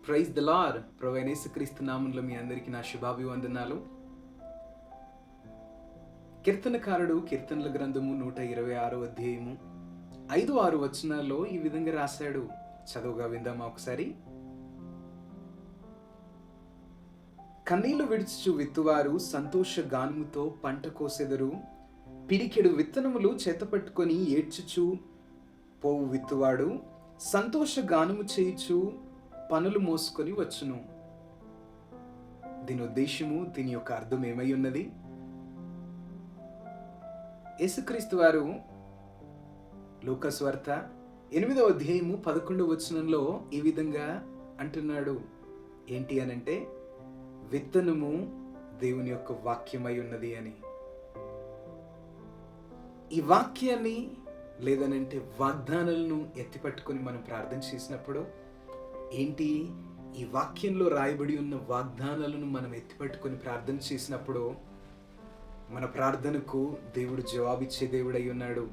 Praise the lord. ప్రభువైన యేసుక్రీస్తు నామములో మీ అందరికీ నా శుభాభివందనాలు. కీర్తనకారుడు కీర్తనల గ్రంథము 126 అధ్యాయము 5-6 వచనాల్లో ఈ విధంగా రాశాడు. చదువుగా విందామా ఒకసారి. కన్నీళ్లు విడుచుచు విత్తువారు సంతోష గానముతో పంట కోసెదరు. పిరికెడు విత్తనములు చేతపట్టుకొని ఏడ్చుచు పోవు విత్తువాడు సంతోష గానము చేయుచు పనులు మోసుకొని వచ్చును. దీని ఉద్దేశము, దీని యొక్క అర్థం ఏమై ఉన్నది? యేసుక్రీస్తు వారు లూకాసు వార్త 8వ అధ్యాయము 11వ వచనంలో ఈ విధంగా అంటున్నాడు. ఏంటి అనంటే, విత్తనము దేవుని యొక్క వాక్యమై ఉన్నది అని. ఈ వాక్యాన్ని లేదనంటే వాగ్దానాలను ఎత్తిపట్టుకొని మనం ప్రార్థన చేసినప్పుడు ఏంటి, ఈ వాక్యంలో రాయబడి ఉన్న వాగ్దానాలను మనం ఎత్తిపట్టుకొని ప్రార్థన చేసినప్పుడు మన ప్రార్థనకు దేవుడు జవాబిచ్చే దేవుడై ఉన్నాడు.